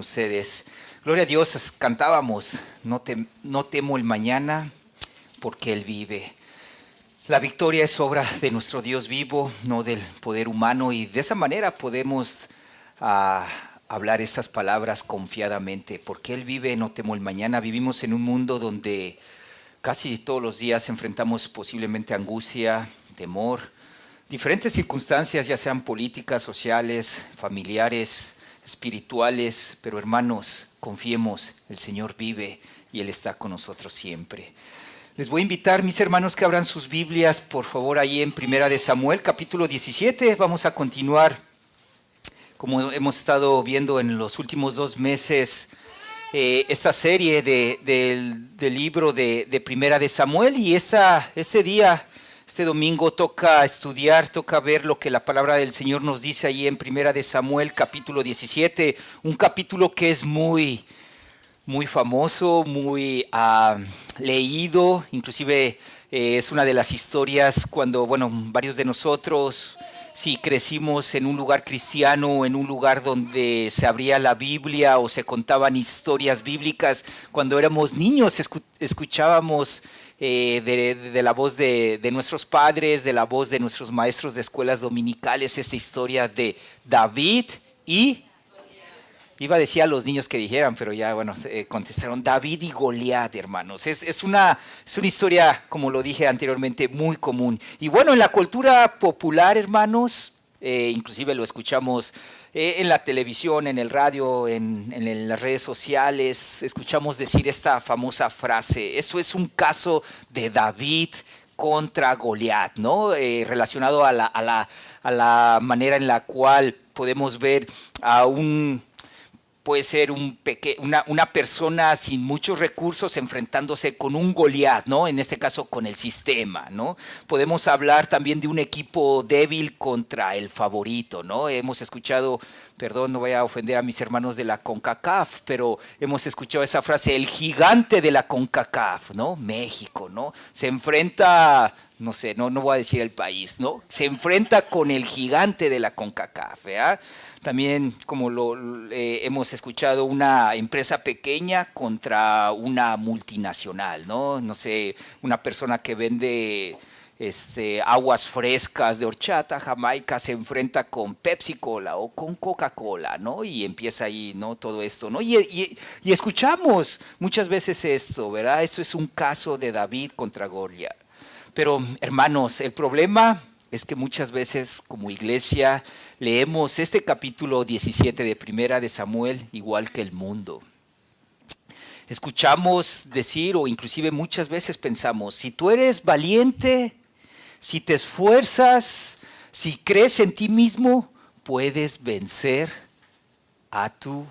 ustedes. Gloria a Dios, cantábamos, no temo el mañana porque Él vive. La victoria es obra de nuestro Dios vivo, no del poder humano, y de esa manera podemos hablar estas palabras confiadamente. Porque Él vive, no temo el mañana. Vivimos en un mundo donde casi todos los días enfrentamos posiblemente angustia, temor, diferentes circunstancias, ya sean políticas, sociales, familiares, espirituales, pero hermanos, confiemos, el Señor vive y Él está con nosotros siempre. Les voy a invitar, mis hermanos, que abran sus Biblias, por favor, ahí en Primera de Samuel, capítulo 17. Vamos a continuar, como hemos estado viendo en los últimos 2 meses, esta serie del libro de Primera de Samuel. Y este domingo toca estudiar, toca ver lo que la palabra del Señor nos dice ahí en Primera de Samuel, capítulo 17. Un capítulo que es muy famoso, muy leído, inclusive es una de las historias cuando, varios de nosotros, si crecimos en un lugar cristiano, en un lugar donde se abría la Biblia o se contaban historias bíblicas, cuando éramos niños escuchábamos de la voz de nuestros padres, de la voz de nuestros maestros de escuelas dominicales, esta historia de David y... Iba a decir a los niños que dijeran, pero ya, contestaron David y Goliat, hermanos. Es una historia, como lo dije anteriormente, muy común. Y en la cultura popular, hermanos, inclusive lo escuchamos en la televisión, en el radio, en las redes sociales, escuchamos decir esta famosa frase: eso es un caso de David contra Goliat, ¿no? Relacionado a la manera en la cual podemos ver a puede ser una persona sin muchos recursos enfrentándose con un Goliat, ¿no? En este caso con el sistema, ¿no? Podemos hablar también de un equipo débil contra el favorito, ¿no? Hemos escuchado, perdón, no voy a ofender a mis hermanos de la CONCACAF, pero hemos escuchado esa frase: el gigante de la CONCACAF, ¿no? México, ¿no? Se enfrenta, no sé, no voy a decir el país, ¿no? Se enfrenta con el gigante de la CONCACAF, ¿verdad? También, como hemos escuchado, una empresa pequeña contra una multinacional, ¿no? No sé, una persona que vende aguas frescas de horchata, Jamaica, se enfrenta con Pepsi Cola o con Coca-Cola, ¿no? Y empieza ahí, ¿no? Todo esto, ¿no? Y escuchamos muchas veces esto, ¿verdad? Esto es un caso de David contra Goliat. Pero, hermanos, el problema es que muchas veces como iglesia leemos este capítulo 17 de Primera de Samuel igual que el mundo. Escuchamos decir, o inclusive muchas veces pensamos: si tú eres valiente, si te esfuerzas, si crees en ti mismo, puedes vencer a tu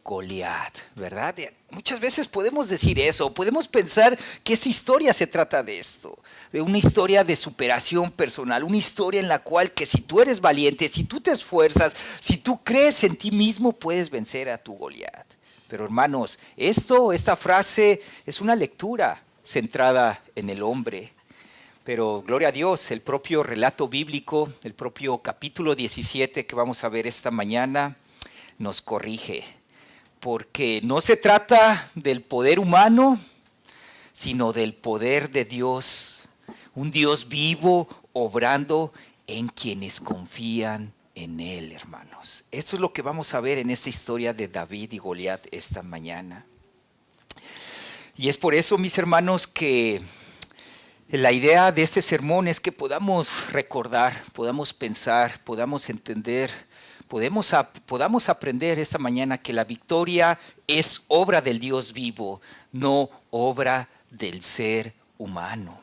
Goliat, ¿verdad? Muchas veces podemos decir eso, podemos pensar que esta historia se trata de esto, de una historia de superación personal, una historia en la cual que si tú eres valiente, si tú te esfuerzas, si tú crees en ti mismo, puedes vencer a tu Goliat. Pero hermanos, esta frase es una lectura centrada en el hombre. Pero gloria a Dios, el propio relato bíblico, el propio capítulo 17 que vamos a ver esta mañana, nos corrige. Porque no se trata del poder humano, sino del poder de Dios. Un Dios vivo obrando en quienes confían en Él, hermanos. Esto es lo que vamos a ver en esta historia de David y Goliat esta mañana. Y es por eso, mis hermanos, que la idea de este sermón es que podamos recordar, podamos pensar, podamos entender, podamos aprender esta mañana que la victoria es obra del Dios vivo, no obra del ser humano.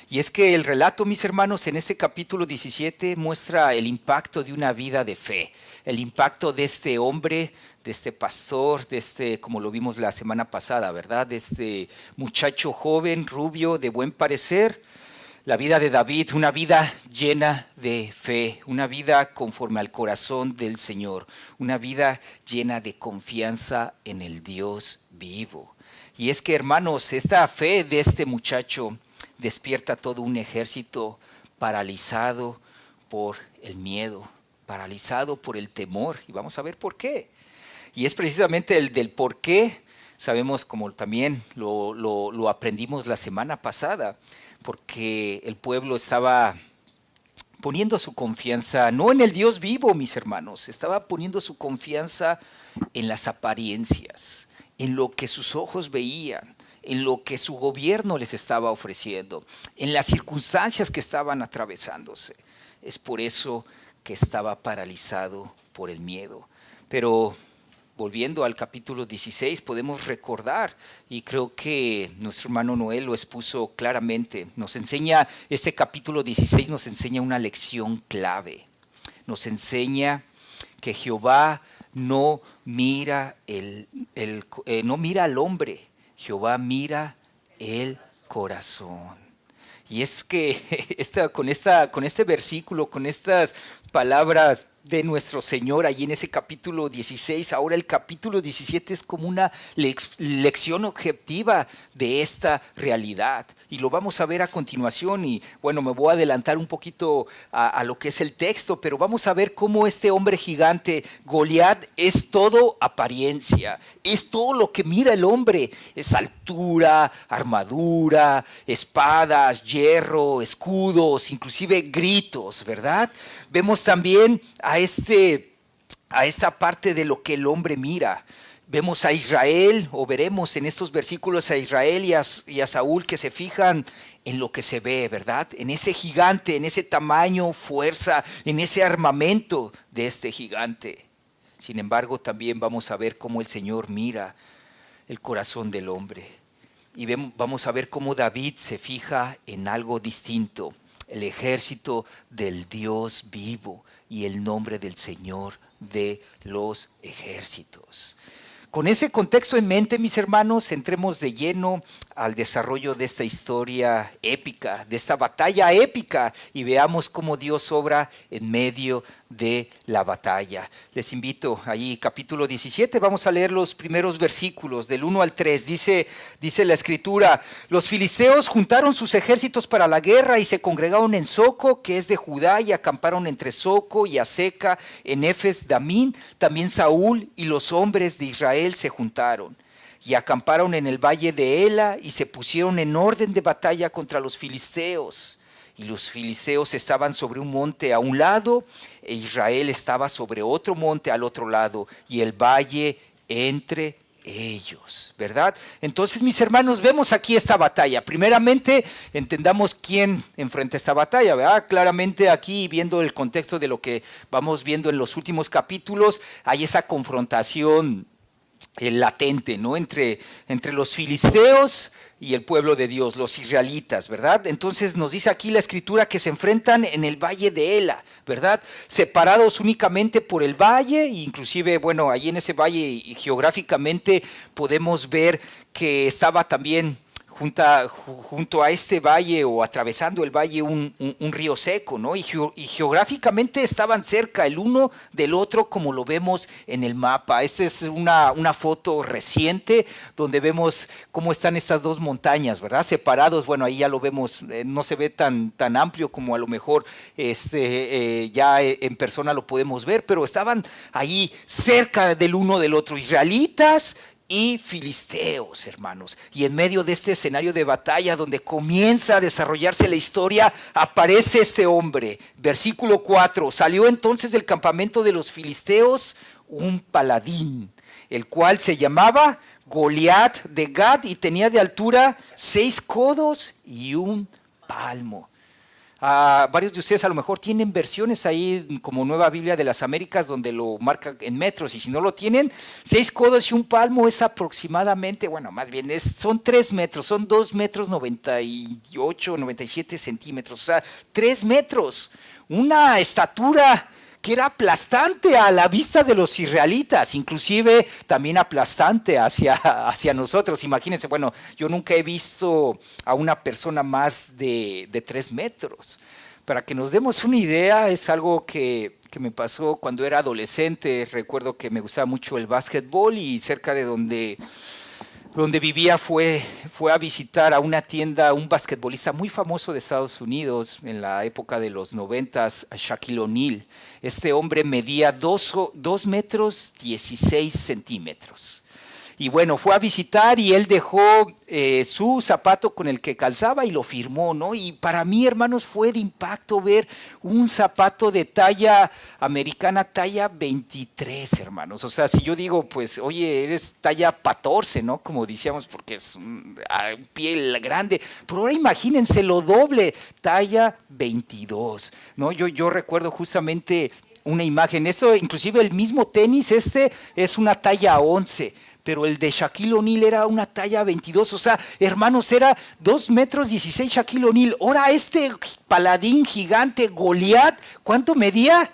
Y es que el relato, mis hermanos, en este capítulo 17 muestra el impacto de una vida de fe, el impacto de este hombre, de este pastor, como lo vimos la semana pasada, ¿verdad? De este muchacho joven, rubio, de buen parecer. La vida de David, una vida llena de fe, una vida conforme al corazón del Señor, una vida llena de confianza en el Dios vivo. Y es que, hermanos, esta fe de este muchacho despierta todo un ejército paralizado por el miedo, paralizado por el temor. Y vamos a ver por qué. Y es precisamente el del por qué. Sabemos, como también lo aprendimos la semana pasada, porque el pueblo estaba poniendo su confianza no en el Dios vivo, mis hermanos, estaba poniendo su confianza en las apariencias, en lo que sus ojos veían, en lo que su gobierno les estaba ofreciendo, en las circunstancias que estaban atravesándose. Es por eso que estaba paralizado por el miedo. Pero volviendo al capítulo 16, podemos recordar, y creo que nuestro hermano Noel lo expuso claramente, nos enseña, este capítulo 16 nos enseña una lección clave. Nos enseña que Jehová no mira, no mira al hombre, Jehová mira el corazón. Y es que con este versículo, con estas palabras de nuestro Señor allí en ese capítulo 16, ahora el capítulo 17 es como una lección objetiva de esta realidad. Y lo vamos a ver a continuación y bueno, me voy a adelantar un poquito a lo que es el texto, pero vamos a ver cómo este hombre gigante, Goliat, es todo apariencia, es todo lo que mira el hombre, es altura, armadura, espadas, hierro, escudos, inclusive gritos, ¿verdad? Vemos también a esta parte de lo que el hombre mira. Vemos a Israel, o veremos en estos versículos a Israel y a Saúl que se fijan en lo que se ve, ¿verdad? En ese gigante, en ese tamaño, fuerza, en ese armamento de este gigante. Sin embargo, también vamos a ver cómo el Señor mira el corazón del hombre. Y vamos a ver cómo David se fija en algo distinto, el ejército del Dios vivo y el nombre del Señor de los ejércitos. Con ese contexto en mente, mis hermanos, entremos de lleno al desarrollo de esta historia épica, de esta batalla épica, y veamos cómo Dios obra en medio de la batalla. Les invito, ahí capítulo 17, vamos a leer los primeros versículos del 1 al 3. Dice la escritura: los filisteos juntaron sus ejércitos para la guerra y se congregaron en Soco, que es de Judá, y acamparon entre Soco y Aseca en Efes Damín. También Saúl y los hombres de Israel se juntaron y acamparon en el valle de Ela y se pusieron en orden de batalla contra los filisteos. Y los filisteos estaban sobre un monte a un lado e Israel estaba sobre otro monte al otro lado y el valle entre ellos, ¿verdad? Entonces, mis hermanos, vemos aquí esta batalla. Primeramente, entendamos quién enfrenta esta batalla, ¿verdad? Claramente aquí, viendo el contexto de lo que vamos viendo en los últimos capítulos, hay esa confrontación latente, ¿no? Entre los filisteos y el pueblo de Dios, los israelitas, ¿verdad? Entonces nos dice aquí la escritura que se enfrentan en el valle de Ela, ¿verdad? Separados únicamente por el valle, inclusive, bueno, ahí en ese valle geográficamente podemos ver que estaba también junto a este valle o atravesando el valle un río seco, ¿no? Y geográficamente estaban cerca el uno del otro, como lo vemos en el mapa. Esta es una foto reciente donde vemos cómo están estas dos montañas, ¿verdad? Separados, bueno, ahí ya lo vemos, no se ve tan amplio como a lo mejor ya en persona lo podemos ver, pero estaban ahí cerca del uno del otro, israelitas y filisteos, hermanos. Y en medio de este escenario de batalla donde comienza a desarrollarse la historia, aparece este hombre. Versículo 4: salió entonces del campamento de los filisteos un paladín, el cual se llamaba Goliat de Gat y tenía de altura 6 codos y un palmo. Varios de ustedes a lo mejor tienen versiones ahí como Nueva Biblia de las Américas donde lo marca en metros, y si no lo tienen, 6 codos y un palmo es aproximadamente, bueno, más bien son 3 metros, son 2 metros 98, 97 centímetros, o sea, 3 metros, una estatura que era aplastante a la vista de los israelitas, inclusive también aplastante hacia nosotros. Imagínense, bueno, yo nunca he visto a una persona más de 3 metros. Para que nos demos una idea, es algo que me pasó cuando era adolescente. Recuerdo que me gustaba mucho el básquetbol y cerca de donde donde vivía fue a visitar a una tienda, un basquetbolista muy famoso de Estados Unidos en la época de los 90, a Shaquille O'Neal. Este hombre medía 2 metros 16 centímetros. Y bueno, fue a visitar y él dejó su zapato con el que calzaba y lo firmó, ¿no? Y para mí, hermanos, fue de impacto ver un zapato de talla americana, talla 23, hermanos. O sea, si yo digo, pues, oye, eres talla 14, ¿no? Como decíamos, porque es un piel grande. Pero ahora imagínense lo doble, talla 22, ¿no? Yo recuerdo justamente una imagen. Esto, inclusive el mismo tenis, es una talla 11. Pero el de Shaquille O'Neal era una talla 22, o sea, hermanos, era 2 metros 16 Shaquille O'Neal. Ahora este paladín gigante, Goliat, ¿cuánto medía?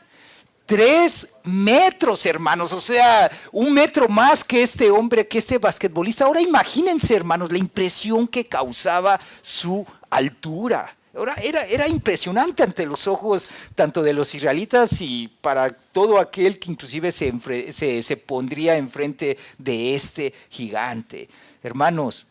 3 metros, hermanos, o sea, 1 metro más que este hombre, que este basquetbolista. Ahora imagínense, hermanos, la impresión que causaba su altura. Ahora era impresionante ante los ojos tanto de los israelitas y para todo aquel que inclusive se pondría enfrente de este gigante. Hermanos,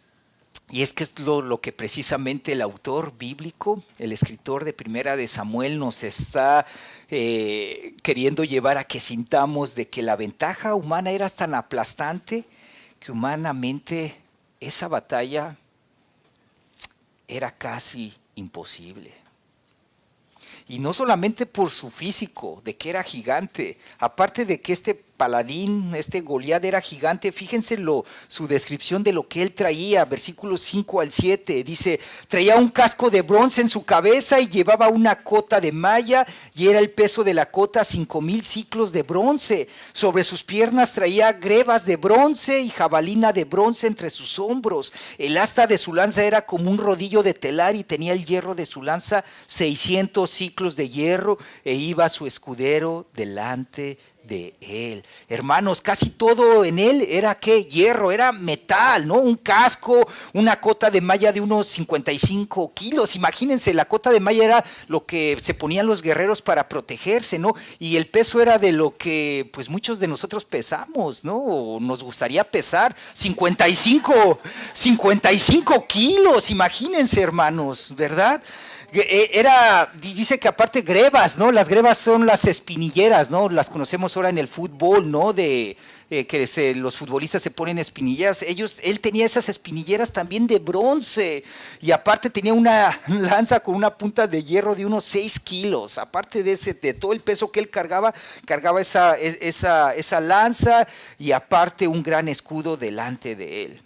y es que es lo que precisamente el autor bíblico, el escritor de Primera de Samuel, nos está queriendo llevar a que sintamos de que la ventaja humana era tan aplastante que humanamente esa batalla era casi imposible. Y no solamente por su físico, de que era gigante, aparte de que este paladín, este Goliat era gigante, fíjense su descripción de lo que él traía, versículos 5 al 7, dice, traía un casco de bronce en su cabeza y llevaba una cota de malla y era el peso de la cota 5,000 siclos de bronce. Sobre sus piernas traía grebas de bronce y jabalina de bronce entre sus hombros. El asta de su lanza era como un rodillo de telar y tenía el hierro de su lanza 600 siclos de hierro e iba su escudero delante de él. Hermanos, casi todo en él era ¿qué? Hierro, era metal, ¿no? Un casco, una cota de malla de unos 55 kilos. Imagínense, la cota de malla era lo que se ponían los guerreros para protegerse, ¿no? Y el peso era de lo que pues muchos de nosotros pesamos, ¿no? O nos gustaría pesar 55 kilos, imagínense, hermanos, ¿verdad? Dice que aparte grebas, ¿no? Las grebas son las espinilleras, ¿no? Las conocemos ahora en el fútbol, ¿no? Los futbolistas se ponen espinilleras. Él tenía esas espinilleras también de bronce y aparte tenía una lanza con una punta de hierro de unos 6 kilos. Aparte de todo el peso que él cargaba esa lanza y aparte un gran escudo delante de él.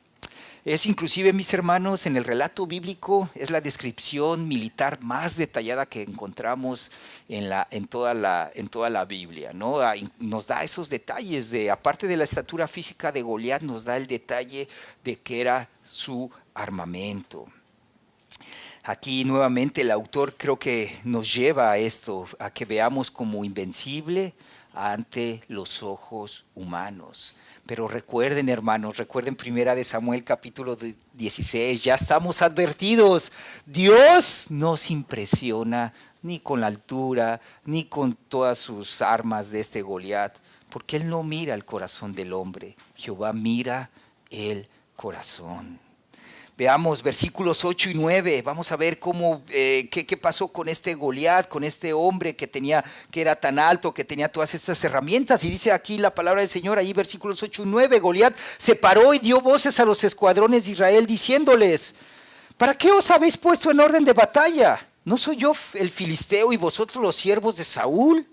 Es inclusive, mis hermanos, en el relato bíblico, es la descripción militar más detallada que encontramos en toda la Biblia, ¿no? Nos da esos detalles, aparte de la estatura física de Goliat, nos da el detalle de que era su armamento. Aquí nuevamente el autor creo que nos lleva a esto, a que veamos como invencible ante los ojos humanos. Pero recuerden, hermanos, recuerden 1 de Samuel capítulo 16, ya estamos advertidos. Dios no se impresiona ni con la altura, ni con todas sus armas de este Goliat, porque Él no mira el corazón del hombre, Jehová mira el corazón. Veamos versículos 8 y 9, vamos a ver qué pasó con este Goliat, con este hombre que era tan alto, que tenía todas estas herramientas. Y dice aquí la palabra del Señor, ahí versículos 8 y 9, Goliat se paró y dio voces a los escuadrones de Israel diciéndoles, ¿para qué os habéis puesto en orden de batalla? ¿No soy yo el filisteo y vosotros los siervos de Saúl?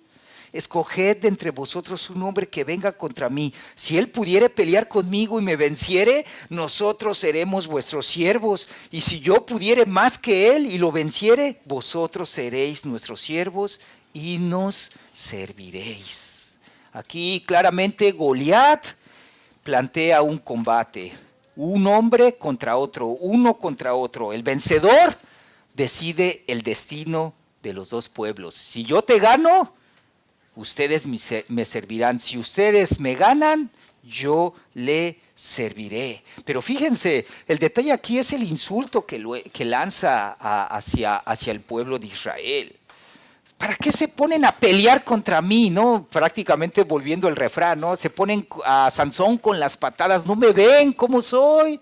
Escoged de entre vosotros un hombre que venga contra mí. Si él pudiere pelear conmigo y me venciere, nosotros seremos vuestros siervos. Y si yo pudiere más que él y lo venciere, vosotros seréis nuestros siervos y nos serviréis. Aquí claramente Goliat plantea un combate. Un hombre contra otro, uno contra otro. El vencedor decide el destino de los dos pueblos. Si yo te gano, ustedes me servirán. Si ustedes me ganan, yo le serviré. Pero fíjense, el detalle aquí es el insulto que lanza hacia el pueblo de Israel. ¿para qué se ponen a pelear contra mí? ¿No? Prácticamente volviendo el refrán, ¿no? Se ponen a Sansón con las patadas. ¿No me ven cómo soy?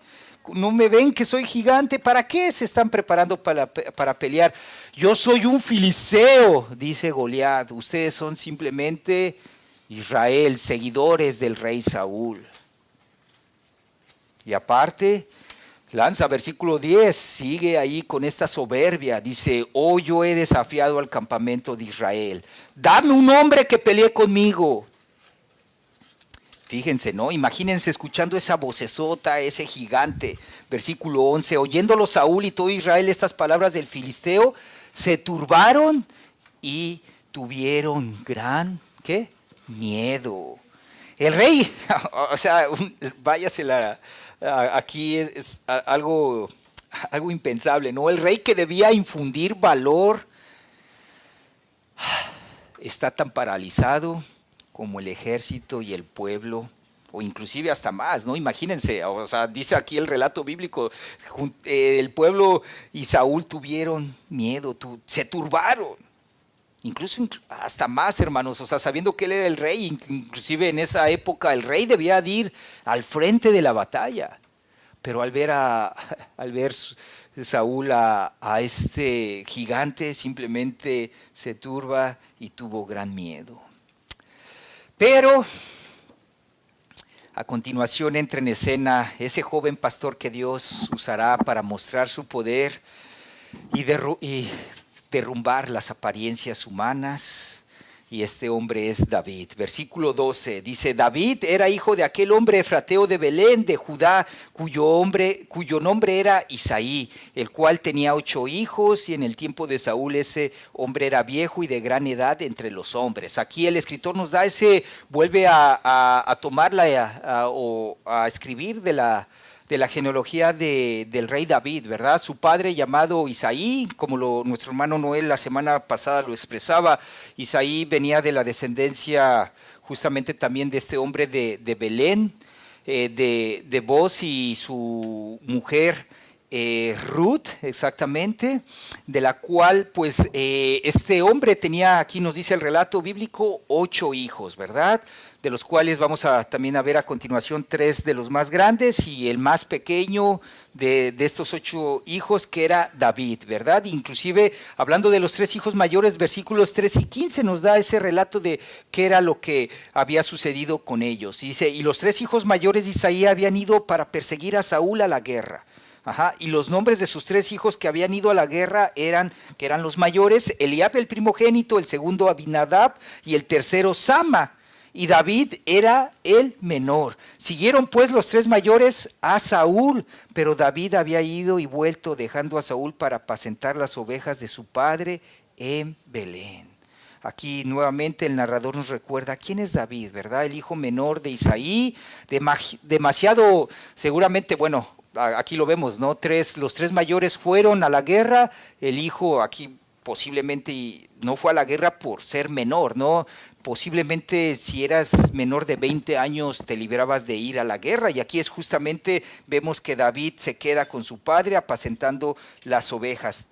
¿No me ven que soy gigante? ¿Para qué se están preparando para pelear? Yo soy un filisteo, dice Goliat. Ustedes son simplemente Israel, seguidores del rey Saúl. Y aparte, lanza versículo 10, sigue ahí con esta soberbia. Dice, hoy yo he desafiado al campamento de Israel. Dame un hombre que pelee conmigo. Fíjense, ¿no? Imagínense escuchando esa vocesota, ese gigante. Versículo 11, oyéndolo Saúl y todo Israel estas palabras del filisteo, se turbaron y tuvieron gran, ¿qué? Miedo. El rey, o sea, váyasela, aquí es algo impensable, ¿no? El rey que debía infundir valor está tan paralizado como el ejército y el pueblo, o inclusive hasta más, ¿no? Imagínense, o sea, dice aquí el relato bíblico, el pueblo y Saúl tuvieron miedo, se turbaron, incluso hasta más, hermanos, o sea, sabiendo que él era el rey, inclusive en esa época el rey debía de ir al frente de la batalla, pero al ver Saúl a este gigante, simplemente se turba y tuvo gran miedo. Pero a continuación entra en escena ese joven pastor que Dios usará para mostrar su poder y derrumbar las apariencias humanas. Y este hombre es David. Versículo 12 dice, David era hijo de aquel hombre efrateo de Belén, de Judá, cuyo nombre era Isaí, el cual tenía 8 hijos, y en el tiempo de Saúl ese hombre era viejo y de gran edad entre los hombres. Aquí el escritor nos da vuelve a tomarla o a escribir de la genealogía del rey David, ¿verdad? Su padre llamado Isaí, como nuestro hermano Noel la semana pasada lo expresaba, Isaí venía de la descendencia justamente también de este hombre de Belén, de Boz y su mujer Ruth, exactamente, de la cual pues este hombre tenía, aquí nos dice el relato bíblico, 8 hijos, ¿verdad? De los cuales vamos también a ver a continuación 3 de los más grandes y el más pequeño de estos 8 hijos que era David, ¿verdad? Inclusive hablando de los 3 hijos mayores, versículos 3 y 15 nos da ese relato de qué era lo que había sucedido con ellos. Y dice, y los 3 hijos mayores de Isaí habían ido para perseguir a Saúl a la guerra. Ajá, y los nombres de sus 3 hijos que habían ido a la guerra eran los mayores, Eliab el primogénito, el segundo Abinadab y el tercero Sama. Y David era el menor. Siguieron pues los 3 mayores a Saúl, pero David había ido y vuelto dejando a Saúl para apacentar las ovejas de su padre en Belén. Aquí nuevamente el narrador nos recuerda quién es David, ¿verdad? El hijo menor de Isaí, demasiado, seguramente, bueno, aquí lo vemos, ¿no? Los 3 mayores fueron a la guerra, el hijo aquí posiblemente no fue a la guerra por ser menor, ¿no? Posiblemente si eras menor de 20 años te librabas de ir a la guerra, y aquí es justamente, vemos que David se queda con su padre apacentando las ovejas.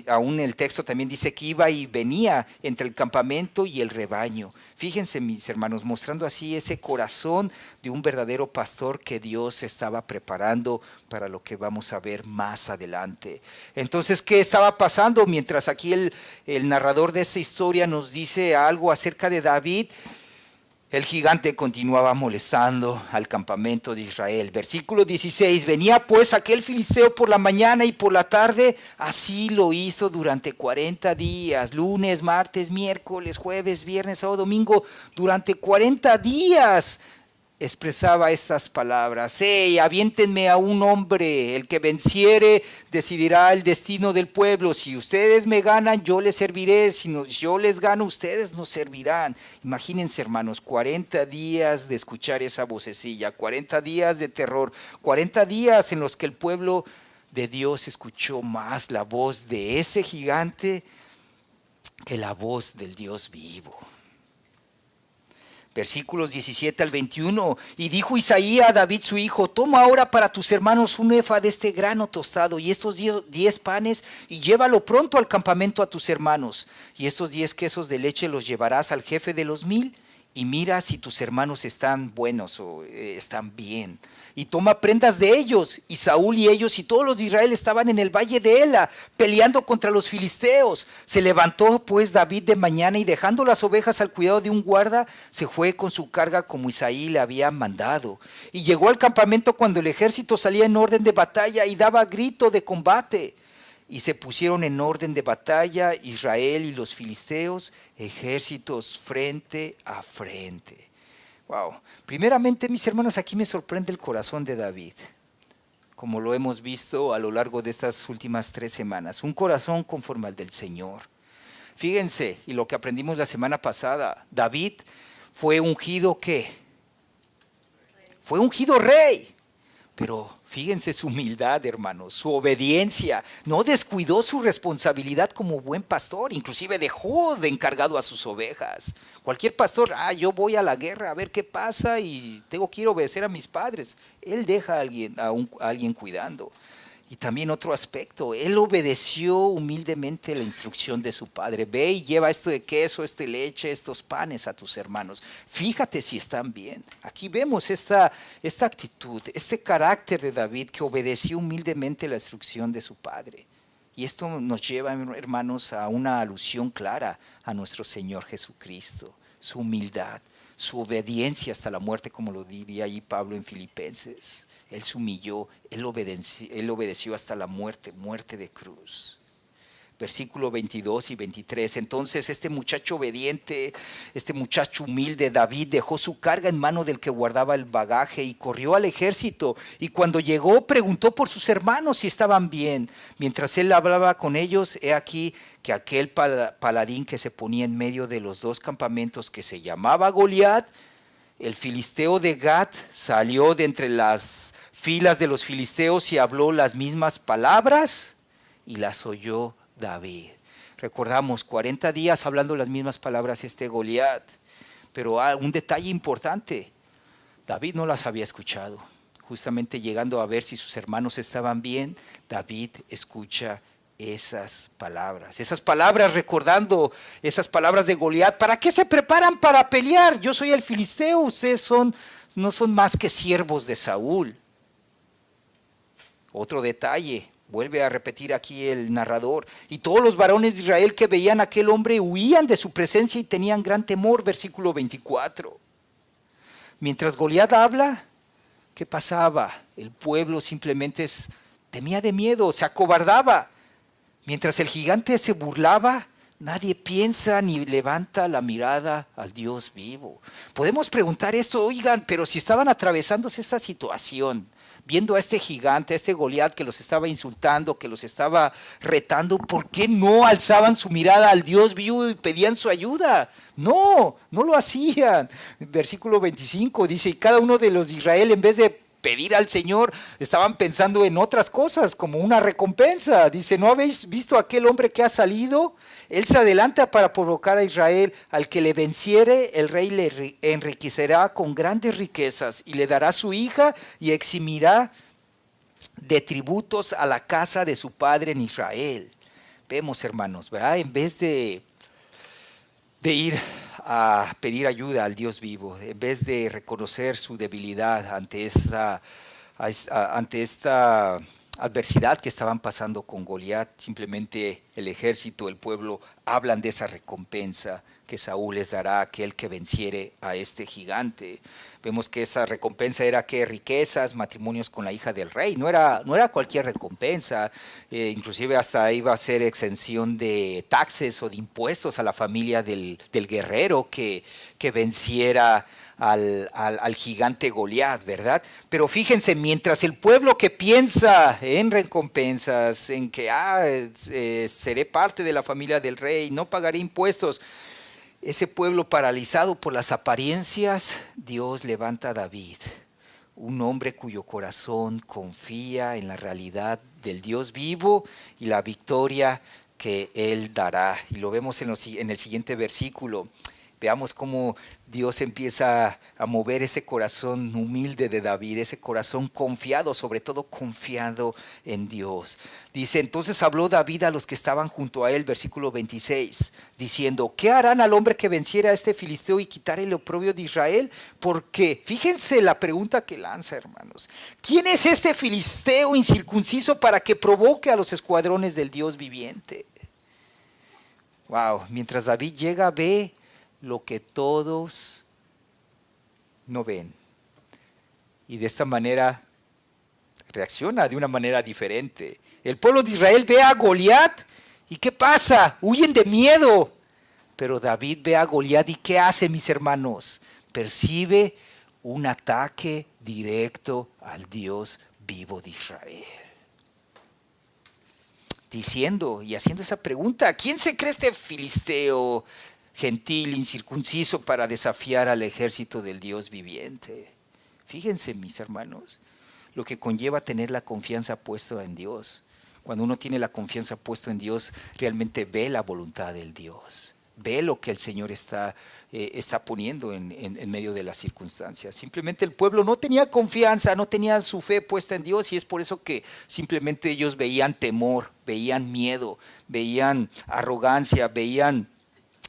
Aún el texto también dice que iba y venía entre el campamento y el rebaño. Fíjense, mis hermanos, mostrando así ese corazón de un verdadero pastor que Dios estaba preparando para lo que vamos a ver más adelante. Entonces, ¿qué estaba pasando? Mientras aquí el narrador de esta historia nos dice algo acerca de David, el gigante continuaba molestando al campamento de Israel. Versículo 16, venía pues aquel filisteo por la mañana y por la tarde, así lo hizo durante 40 días, lunes, martes, miércoles, jueves, viernes, sábado, domingo, durante 40 días. Expresaba estas palabras, hey, aviéntenme a un hombre, el que venciere decidirá el destino del pueblo, si ustedes me ganan yo les serviré, si yo les gano ustedes nos servirán. Imagínense, hermanos, 40 días de escuchar esa vocecilla, 40 días de terror, 40 días en los que el pueblo de Dios escuchó más la voz de ese gigante que la voz del Dios vivo. Versículos 17 al 21. Y dijo Isaí a David su hijo: toma ahora para tus hermanos un efa de este grano tostado y estos 10 panes, y llévalo pronto al campamento a tus hermanos. Y estos 10 quesos de leche los llevarás al jefe de los 1000, y mira si tus hermanos están buenos o están bien. Y toma prendas de ellos. Y Saúl y ellos y todos los de Israel estaban en el valle de Ela, peleando contra los filisteos. Se levantó pues David de mañana, y dejando las ovejas al cuidado de un guarda, se fue con su carga como Isaí le había mandado. Y llegó al campamento cuando el ejército salía en orden de batalla y daba grito de combate. Y se pusieron en orden de batalla Israel y los filisteos, ejércitos frente a frente. Wow. Primeramente, mis hermanos, aquí me sorprende el corazón de David, como lo hemos visto a lo largo de estas últimas 3 semanas. Un corazón conforme al del Señor. Fíjense, y lo que aprendimos la semana pasada, David fue ungido, ¿qué? Fue ungido rey. Pero fíjense su humildad, hermanos, su obediencia. No descuidó su responsabilidad como buen pastor, inclusive dejó de encargado a sus ovejas. Cualquier pastor, yo voy a la guerra a ver qué pasa y tengo que ir a obedecer a mis padres. Él deja a alguien cuidando. Y también otro aspecto, él obedeció humildemente la instrucción de su padre. Ve y lleva esto de queso, leche, estos panes a tus hermanos. Fíjate si están bien. Aquí vemos esta actitud, este carácter de David, que obedeció humildemente la instrucción de su padre. Y esto nos lleva, hermanos, a una alusión clara a nuestro Señor Jesucristo. Su humildad, su obediencia hasta la muerte, como lo diría ahí Pablo en Filipenses. Él se humilló, él obedeció hasta la muerte de cruz. Versículo 22 y 23. Entonces este muchacho obediente, este muchacho humilde, David, dejó su carga en mano del que guardaba el bagaje y corrió al ejército. Y cuando llegó, preguntó por sus hermanos si estaban bien. Mientras él hablaba con ellos, he aquí que aquel paladín que se ponía en medio de los 2 campamentos, que se llamaba Goliat, el filisteo de Gat, salió de entre las filas de los filisteos y habló las mismas palabras, y las oyó David. Recordamos, 40 días hablando las mismas palabras Goliat, pero un detalle importante, David no las había escuchado. Justamente llegando a ver si sus hermanos estaban bien, David escucha esas palabras recordando esas palabras de Goliat. ¿Para qué se preparan para pelear? Yo soy el filisteo, ustedes no son más que siervos de Saúl. Otro detalle, vuelve a repetir aquí el narrador: y todos los varones de Israel que veían a aquel hombre huían de su presencia y tenían gran temor. Versículo 24. Mientras Goliat habla, ¿qué pasaba? El pueblo simplemente temía de miedo, se acobardaba. Mientras el gigante se burlaba, nadie piensa ni levanta la mirada al Dios vivo. Podemos preguntar esto: oigan, pero si estaban atravesándose esta situación, viendo a este gigante, a este Goliat que los estaba insultando, que los estaba retando, ¿por qué no alzaban su mirada al Dios vivo y pedían su ayuda? No lo hacían. Versículo 25 dice: y cada uno de los de Israel, en vez de pedir al Señor, estaban pensando en otras cosas, como una recompensa. Dice: ¿no habéis visto a aquel hombre que ha salido? Él se adelanta para provocar a Israel. Al que le venciere, el rey le enriquecerá con grandes riquezas, y le dará su hija, y eximirá de tributos a la casa de su padre en Israel. Vemos, hermanos, ¿verdad? En vez de ir a pedir ayuda al Dios vivo, en vez de reconocer su debilidad ante esta adversidad que estaban pasando con Goliat, simplemente el ejército, el pueblo, hablan de esa recompensa que Saúl les dará a aquel que venciere a este gigante. Vemos que esa recompensa era que riquezas, matrimonios con la hija del rey. No era cualquier recompensa, inclusive hasta iba a ser exención de taxes o de impuestos a la familia del guerrero que venciera al gigante Goliat, ¿verdad? Pero fíjense, mientras el pueblo que piensa en recompensas, en que seré parte de la familia del rey, no pagaré impuestos, ese pueblo paralizado por las apariencias, Dios levanta a David, un hombre cuyo corazón confía en la realidad del Dios vivo y la victoria que Él dará. Y lo vemos en el siguiente versículo. Veamos cómo Dios empieza a mover ese corazón humilde de David, ese corazón confiado, sobre todo confiado en Dios. Dice, entonces habló David a los que estaban junto a él, versículo 26, diciendo, ¿qué harán al hombre que venciera a este filisteo y quitara el oprobio de Israel? Porque, fíjense la pregunta que lanza, hermanos. ¿Quién es este filisteo incircunciso para que provoque a los escuadrones del Dios viviente? Wow, mientras David llega, ve lo que todos no ven. Y de esta manera reacciona de una manera diferente. El pueblo de Israel ve a Goliat y ¿qué pasa? Huyen de miedo. Pero David ve a Goliat y ¿qué hace, mis hermanos? Percibe un ataque directo al Dios vivo de Israel. Diciendo y haciendo esa pregunta, ¿quién se cree este filisteo gentil, incircunciso, para desafiar al ejército del Dios viviente? Fíjense, mis hermanos, lo que conlleva tener la confianza puesta en Dios. Cuando uno tiene la confianza puesta en Dios, realmente ve la voluntad del Dios. Ve lo que el Señor está poniendo en medio de las circunstancias. Simplemente el pueblo no tenía confianza, no tenía su fe puesta en Dios, y es por eso que simplemente ellos veían temor, veían miedo, veían arrogancia, veían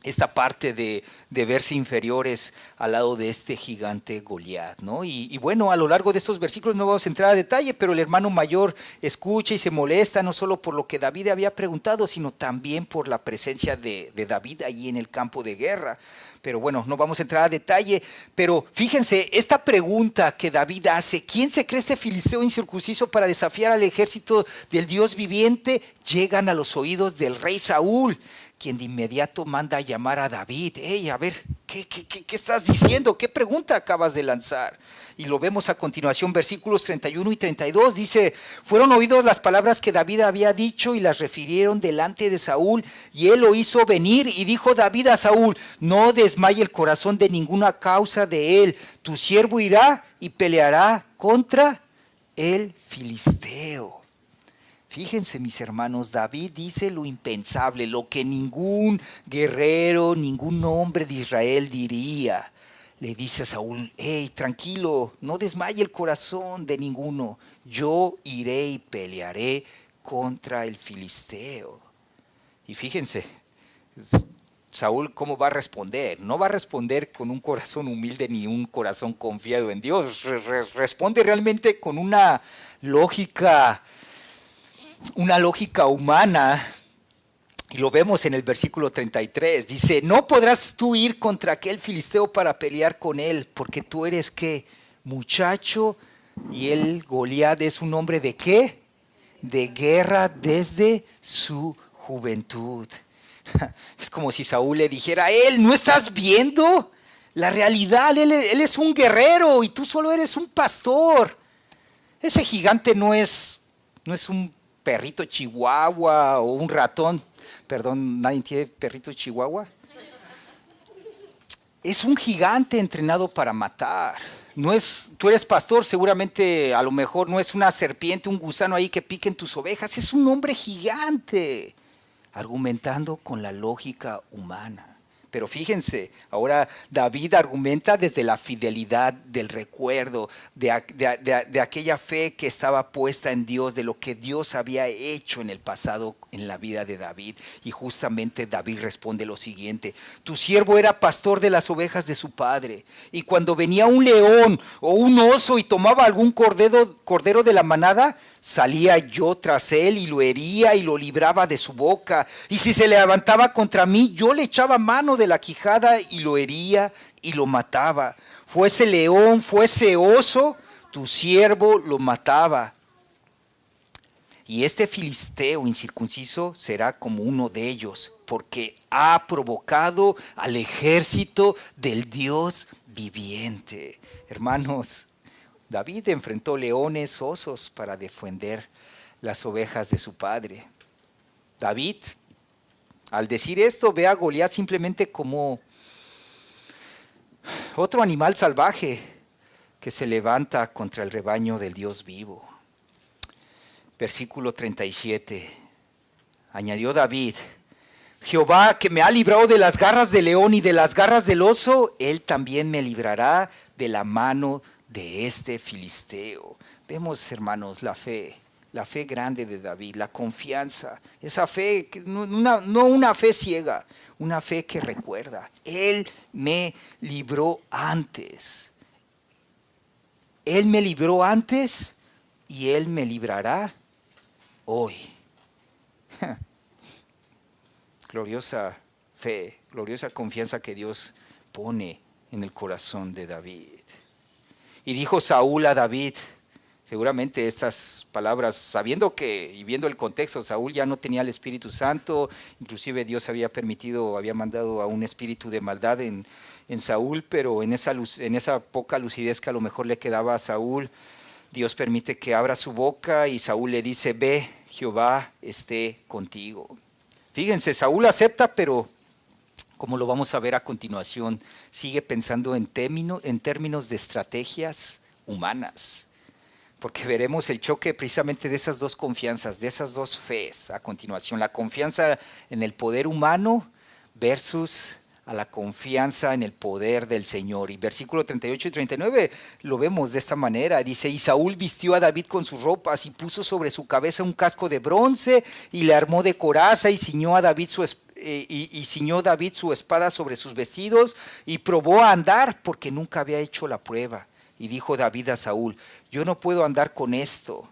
esta parte de verse inferiores al lado de este gigante Goliat, ¿no? Y bueno, a lo largo de estos versículos no vamos a entrar a detalle, pero el hermano mayor escucha y se molesta no solo por lo que David había preguntado, sino también por la presencia de David allí en el campo de guerra. Pero bueno, no vamos a entrar a detalle, pero fíjense, esta pregunta que David hace, ¿quién se cree este filisteo incircunciso para desafiar al ejército del Dios viviente? Llegan a los oídos del rey Saúl, quien de inmediato manda a llamar a David. Hey, a ver, ¿qué estás diciendo? ¿Qué pregunta acabas de lanzar? Y lo vemos a continuación, versículos 31 y 32, dice, fueron oídos las palabras que David había dicho y las refirieron delante de Saúl, y él lo hizo venir, y dijo David a Saúl, no desmaye el corazón de ninguna causa de él, tu siervo irá y peleará contra el filisteo. Fíjense, mis hermanos, David dice lo impensable, lo que ningún guerrero, ningún hombre de Israel diría. Le dice a Saúl, hey, tranquilo, no desmaye el corazón de ninguno. Yo iré y pelearé contra el filisteo. Y fíjense, Saúl, ¿cómo va a responder? No va a responder con un corazón humilde ni un corazón confiado en Dios. Responde realmente con una lógica humana, y lo vemos en el versículo 33, dice, no podrás tú ir contra aquel filisteo para pelear con él, porque tú eres, ¿qué? Muchacho, y él, Goliat, es un hombre ¿de qué? De guerra desde su juventud. Es como si Saúl le dijera, él, ¿no estás viendo la realidad? Él es un guerrero y tú solo eres un pastor. Ese gigante no es un perrito chihuahua o un ratón. Perdón, ¿nadie tiene perrito chihuahua? Es un gigante entrenado para matar. Tú eres pastor, seguramente a lo mejor no es una serpiente, un gusano ahí que pique en tus ovejas. Es un hombre gigante, argumentando con la lógica humana. Pero fíjense, ahora David argumenta desde la fidelidad del recuerdo, de aquella fe que estaba puesta en Dios, de lo que Dios había hecho en el pasado en la vida de David. Y justamente David responde lo siguiente, tu siervo era pastor de las ovejas de su padre, y cuando venía un león o un oso y tomaba algún cordero de la manada, salía yo tras él y lo hería y lo libraba de su boca. Y si se levantaba contra mí, yo le echaba mano de la quijada y lo hería y lo mataba. Fuese león, fuese oso, tu siervo lo mataba. Y este filisteo incircunciso será como uno de ellos, porque ha provocado al ejército del Dios viviente. Hermanos, David enfrentó leones, osos para defender las ovejas de su padre. David, al decir esto, ve a Goliat simplemente como otro animal salvaje que se levanta contra el rebaño del Dios vivo. Versículo 37. Añadió David, Jehová, que me ha librado de las garras del león y de las garras del oso, Él también me librará de la mano de este filisteo. Vemos, hermanos, la fe grande de David, la confianza, esa fe, no una fe ciega, una fe que recuerda. Él me libró antes. Él me libró antes y Él me librará hoy. Gloriosa fe, gloriosa confianza que Dios pone en el corazón de David. Y dijo Saúl a David, seguramente estas palabras, sabiendo que, y viendo el contexto, Saúl ya no tenía el Espíritu Santo, inclusive Dios había mandado a un espíritu de maldad en Saúl, pero en esa poca lucidez que a lo mejor le quedaba a Saúl, Dios permite que abra su boca y Saúl le dice, ve, Jehová esté contigo. Fíjense, Saúl acepta, pero como lo vamos a ver a continuación, sigue pensando en términos de estrategias humanas. Porque veremos el choque precisamente de esas dos confianzas, de esas dos fees a continuación. La confianza en el poder humano versus a la confianza en el poder del Señor. Y versículo 38 y 39 lo vemos de esta manera. Dice, y Saúl vistió a David con sus ropas y puso sobre su cabeza un casco de bronce y le armó de coraza y ciñó David su espada sobre sus vestidos y probó a andar porque nunca había hecho la prueba. Y dijo David a Saúl, yo no puedo andar con esto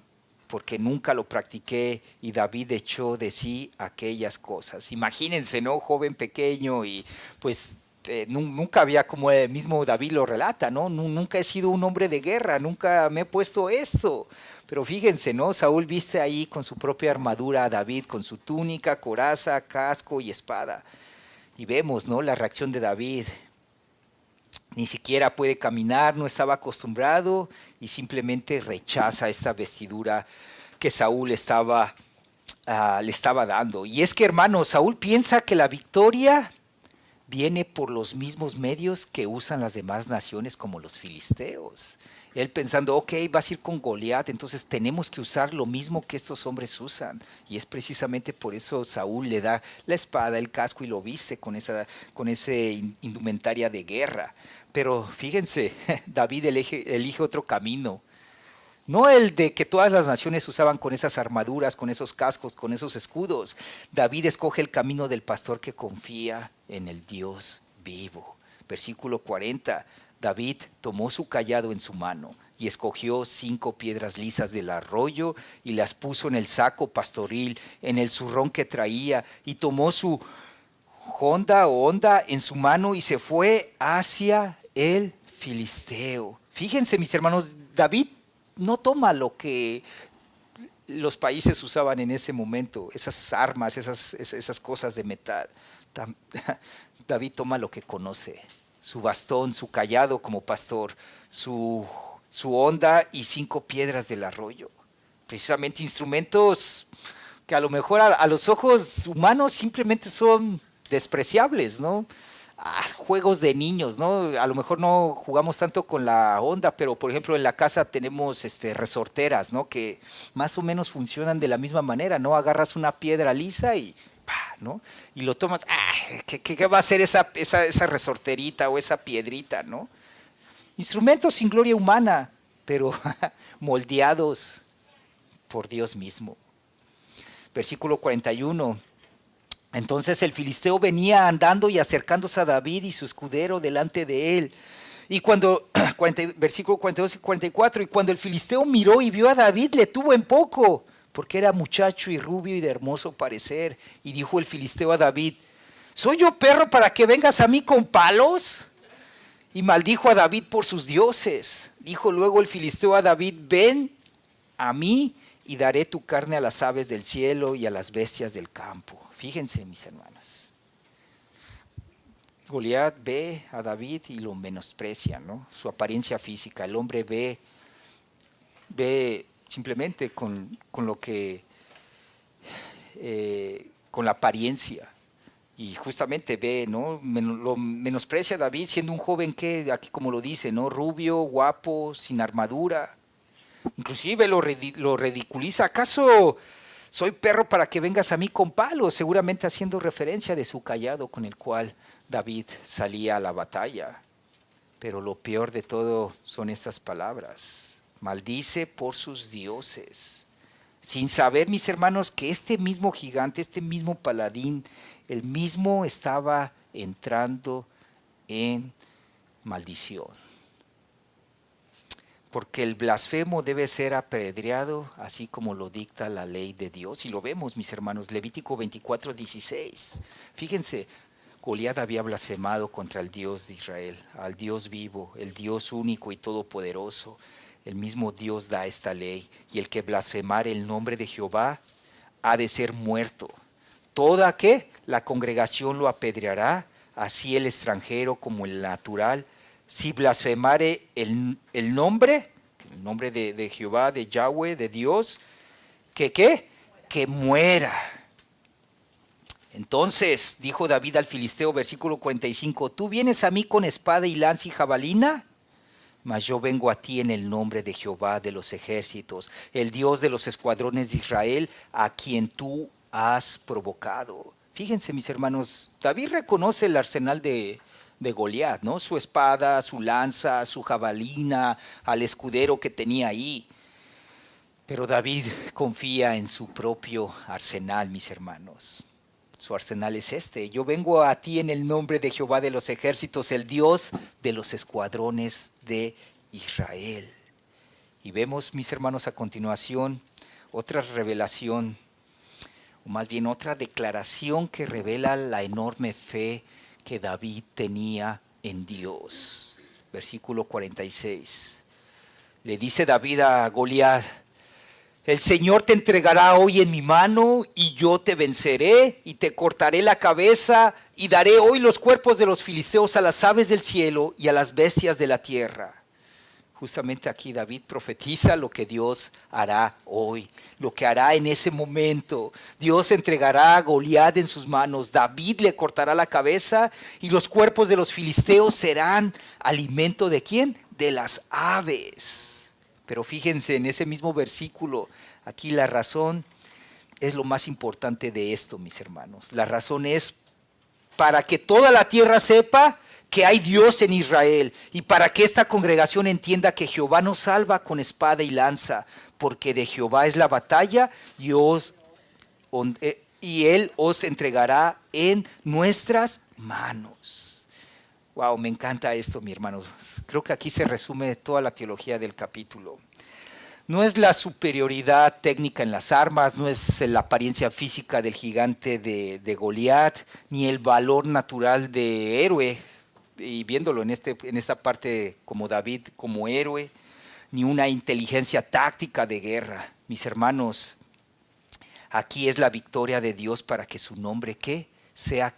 porque nunca lo practiqué. Y David echó de sí aquellas cosas. Imagínense, ¿no? Joven pequeño y pues nunca había, como el mismo David lo relata, ¿no? Nunca he sido un hombre de guerra, nunca me he puesto esto. Pero fíjense, ¿no? Saúl viste ahí con su propia armadura a David, con su túnica, coraza, casco y espada. Y vemos, ¿no? La reacción de David. Ni siquiera puede caminar, no estaba acostumbrado y simplemente rechaza esta vestidura que Saúl le estaba dando. Y es que, hermanos, Saúl piensa que la victoria viene por los mismos medios que usan las demás naciones como los filisteos. Él pensando, ok, vas a ir con Goliat, entonces tenemos que usar lo mismo que estos hombres usan. Y es precisamente por eso Saúl le da la espada, el casco y lo viste con ese indumentaria de guerra. Pero fíjense, David elige otro camino. No el de que todas las naciones usaban con esas armaduras, con esos cascos, con esos escudos. David escoge el camino del pastor que confía en el Dios vivo. Versículo 40. David tomó su cayado en su mano y escogió 5 piedras lisas del arroyo y las puso en el saco pastoril, en el zurrón que traía, y tomó su honda en su mano y se fue hacia el filisteo. Fíjense, mis hermanos, David no toma lo que los países usaban en ese momento, esas armas, esas cosas de metal. David toma lo que conoce, su bastón, su cayado como pastor, su honda y 5 piedras del arroyo. Precisamente instrumentos que a lo mejor a los ojos humanos simplemente son despreciables, ¿no? Juegos de niños, ¿no? A lo mejor no jugamos tanto con la onda, pero por ejemplo en la casa tenemos resorteras, ¿no? Que más o menos funcionan de la misma manera, ¿no? Agarras una piedra lisa y ¿no? Y lo tomas, ¿qué va a hacer esa resorterita o esa piedrita, ¿no? Instrumentos sin gloria humana, pero moldeados por Dios mismo. Versículo 41. Entonces el filisteo venía andando y acercándose a David y su escudero delante de él. Y versículo 42 y 44, y cuando el filisteo miró y vio a David, le tuvo en poco, porque era muchacho y rubio y de hermoso parecer. Y dijo el filisteo a David, ¿soy yo perro para que vengas a mí con palos? Y maldijo a David por sus dioses. Dijo luego el filisteo a David, ven a mí y daré tu carne a las aves del cielo y a las bestias del campo. Fíjense, mis hermanos. Goliat ve a David y lo menosprecia, ¿no? Su apariencia física. El hombre ve simplemente con lo que, con la apariencia. Y justamente ve, ¿no? Lo menosprecia a David siendo un joven que, aquí como lo dice, ¿no? Rubio, guapo, sin armadura. Inclusive lo ridiculiza. ¿Acaso soy perro para que vengas a mí con palos, seguramente haciendo referencia de su cayado con el cual David salía a la batalla. Pero lo peor de todo son estas palabras: maldice por sus dioses. Sin saber, mis hermanos, que este mismo gigante, este mismo paladín, el mismo estaba entrando en maldición. Porque el blasfemo debe ser apedreado, así como lo dicta la ley de Dios. Y lo vemos, mis hermanos, Levítico 24:16. Fíjense, Goliat había blasfemado contra el Dios de Israel, al Dios vivo, el Dios único y todopoderoso. El mismo Dios da esta ley: y el que blasfemare el nombre de Jehová ha de ser muerto. Toda que la congregación lo apedreará, así el extranjero como el natural. Si blasfemare el nombre de Jehová, de Yahweh, de Dios, ¿qué? Que muera. Entonces dijo David al filisteo, versículo 45, ¿tú vienes a mí con espada y lanza y jabalina? Mas yo vengo a ti en el nombre de Jehová de los ejércitos, el Dios de los escuadrones de Israel, a quien tú has provocado. Fíjense, mis hermanos, David reconoce el arsenal de Goliat, ¿no? Su espada, su lanza, su jabalina, al escudero que tenía ahí. Pero David confía en su propio arsenal, mis hermanos. Su arsenal es este: yo vengo a ti en el nombre de Jehová de los ejércitos, el Dios de los escuadrones de Israel. Y vemos, mis hermanos, a continuación otra revelación, o más bien otra declaración que revela la enorme fe que David tenía en Dios. Versículo 46. Le dice David a Goliat: el Señor te entregará hoy en mi mano, y yo te venceré y te cortaré la cabeza, y daré hoy los cuerpos de los filisteos a las aves del cielo y a las bestias de la tierra. Justamente aquí David profetiza lo que Dios hará hoy, lo que hará en ese momento. Dios entregará a Goliat en sus manos, David le cortará la cabeza, y los cuerpos de los filisteos serán alimento ¿de quién? De las aves. Pero fíjense en ese mismo versículo, aquí la razón es lo más importante de esto, mis hermanos. La razón es para que toda la tierra sepa que hay Dios en Israel, y para que esta congregación entienda que Jehová nos salva con espada y lanza, porque de Jehová es la batalla, y Él os entregará en nuestras manos. Wow, me encanta esto, mi hermano. Creo que aquí se resume toda la teología del capítulo. No es la superioridad técnica en las armas, no es la apariencia física del gigante de Goliat, ni el valor natural de héroe, y viéndolo en esta parte como David como héroe, ni una inteligencia táctica de guerra. Mis hermanos, aquí es la victoria de Dios para que su nombre sea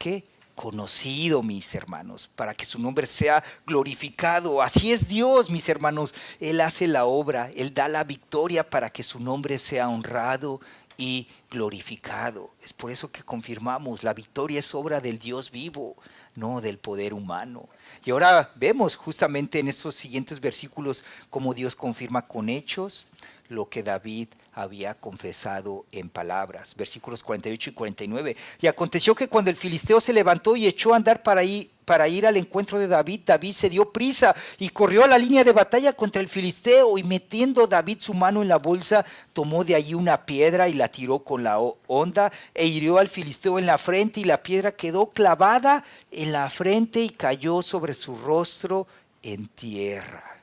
conocido, mis hermanos, para que su nombre sea glorificado. Así es Dios, mis hermanos. Él hace la obra, Él da la victoria para que su nombre sea honrado y glorificado. Es por eso que confirmamos: la victoria es obra del Dios vivo, no del poder humano. Y ahora vemos justamente en estos siguientes versículos cómo Dios confirma con hechos lo que David había confesado en palabras. Versículos 48 y 49. Y aconteció que cuando el filisteo se levantó y echó a andar para ir al encuentro de David, David se dio prisa y corrió a la línea de batalla contra el filisteo, y metiendo David su mano en la bolsa, tomó de allí una piedra y la tiró con la honda, e hirió al filisteo en la frente, y la piedra quedó clavada en la frente y cayó sobre su rostro en tierra.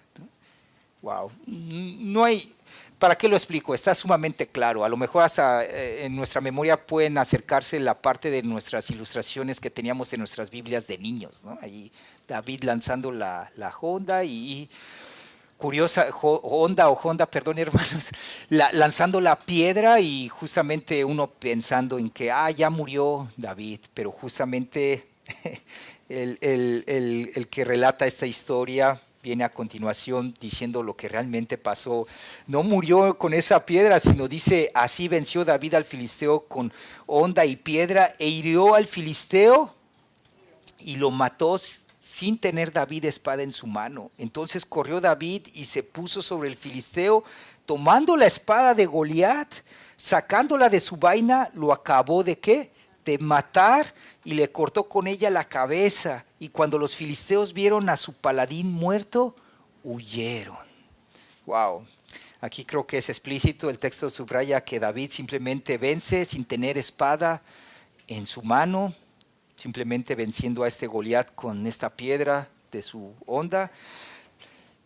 Wow, no hay... ¿Para qué lo explico? Está sumamente claro. A lo mejor hasta en nuestra memoria pueden acercarse la parte de nuestras ilustraciones que teníamos en nuestras Biblias de niños, ¿no? Allí David lanzando la honda y curiosa, Honda, perdón, hermanos, lanzando la piedra, y justamente uno pensando en que ya murió David, pero justamente el que relata esta historia viene a continuación diciendo lo que realmente pasó. No murió con esa piedra, sino dice: así venció David al filisteo con honda y piedra, e hirió al filisteo y lo mató sin tener David espada en su mano. Entonces corrió David y se puso sobre el filisteo, tomando la espada de Goliat, Sacándola de su vaina, lo acabó ¿de qué? De matar y le cortó con ella la cabeza. Y cuando los filisteos vieron a su paladín muerto, huyeron. Wow. Aquí creo que es explícito, el texto subraya que David simplemente vence sin tener espada en su mano, simplemente venciendo a este Goliat con esta piedra de su honda.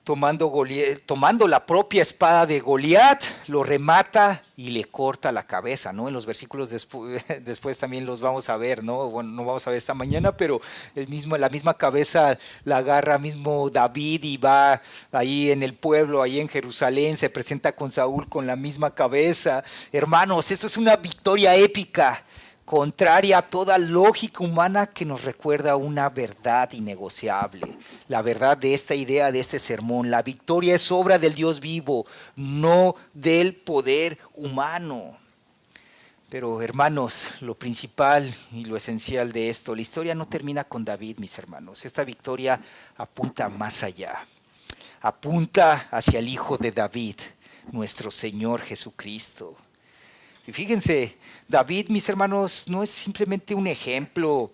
Tomando la propia espada de Goliat, lo remata y le corta la cabeza, ¿no? En los versículos después también los vamos a ver, ¿no? Bueno, no vamos a ver esta mañana, pero la misma cabeza la agarra mismo David y va ahí en el pueblo, ahí en Jerusalén, se presenta con Saúl con la misma cabeza. Hermanos, eso es una victoria épica, contraria a toda lógica humana, que nos recuerda una verdad innegociable. La verdad de esta idea, de este sermón: la victoria es obra del Dios vivo, no del poder humano. Pero hermanos, lo principal y lo esencial de esto, la historia no termina con David, mis hermanos. Esta victoria apunta más allá. Apunta hacia el Hijo de David, nuestro Señor Jesucristo. Y fíjense, David, mis hermanos, no es simplemente un ejemplo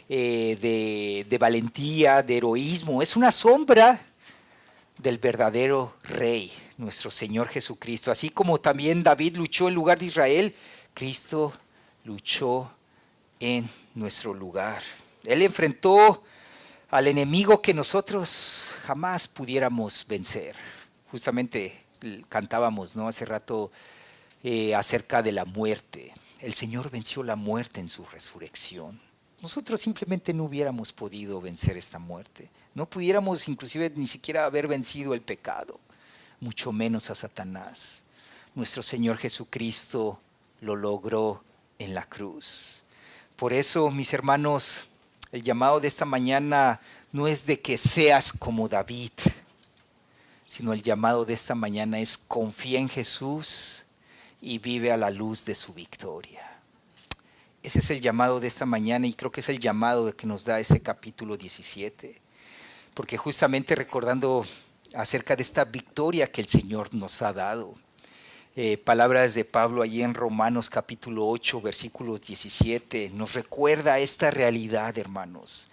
de valentía, de heroísmo. Es una sombra del verdadero Rey, nuestro Señor Jesucristo. Así como también David luchó en lugar de Israel, Cristo luchó en nuestro lugar. Él enfrentó al enemigo que nosotros jamás pudiéramos vencer. Justamente cantábamos, ¿no?, hace rato, acerca de la muerte. El Señor venció la muerte en su resurrección. Nosotros simplemente no hubiéramos podido vencer esta muerte. No pudiéramos inclusive ni siquiera haber vencido el pecado, mucho menos a Satanás. Nuestro Señor Jesucristo lo logró en la cruz. Por eso, mis hermanos, el llamado de esta mañana no es de que seas como David, sino el llamado de esta mañana es: confía en Jesús y vive a la luz de su victoria. Ese es el llamado de esta mañana, y creo que es el llamado que nos da este capítulo 17. Porque justamente recordando acerca de esta victoria que el Señor nos ha dado. Palabras de Pablo allí en Romanos capítulo 8, versículos 17, nos recuerda esta realidad, hermanos.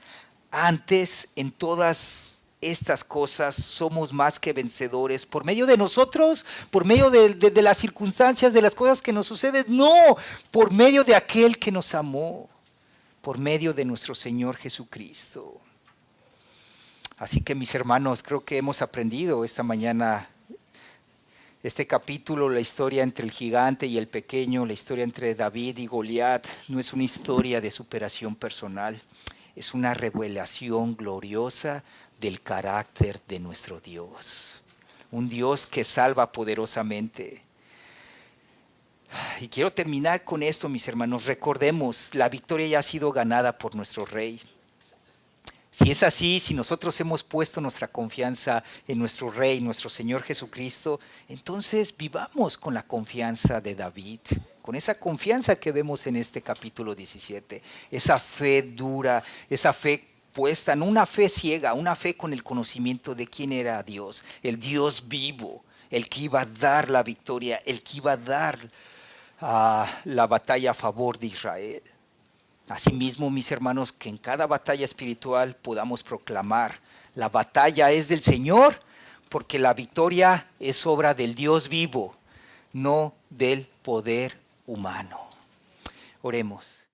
Antes, en todas estas cosas somos más que vencedores por medio de nosotros, por medio de las circunstancias, de las cosas que nos suceden. No, por medio de aquel que nos amó, por medio de nuestro Señor Jesucristo. Así que, mis hermanos, creo que hemos aprendido esta mañana este capítulo. La historia entre el gigante y el pequeño, la historia entre David y Goliat, no es una historia de superación personal. Es una revelación gloriosa del carácter de nuestro Dios. Un Dios que salva poderosamente. Y quiero terminar con esto, mis hermanos. Recordemos, la victoria ya ha sido ganada por nuestro Rey. Si es así, si nosotros hemos puesto nuestra confianza en nuestro Rey, nuestro Señor Jesucristo, entonces vivamos con la confianza de David, con esa confianza que vemos en este capítulo 17, esa fe dura, esa fe puesta, no una fe ciega, una fe con el conocimiento de quién era Dios, el Dios vivo, el que iba a dar la victoria, el que iba a dar la batalla a favor de Israel. Asimismo, mis hermanos, que en cada batalla espiritual podamos proclamar: la batalla es del Señor, porque la victoria es obra del Dios vivo, no del poder humano. Oremos.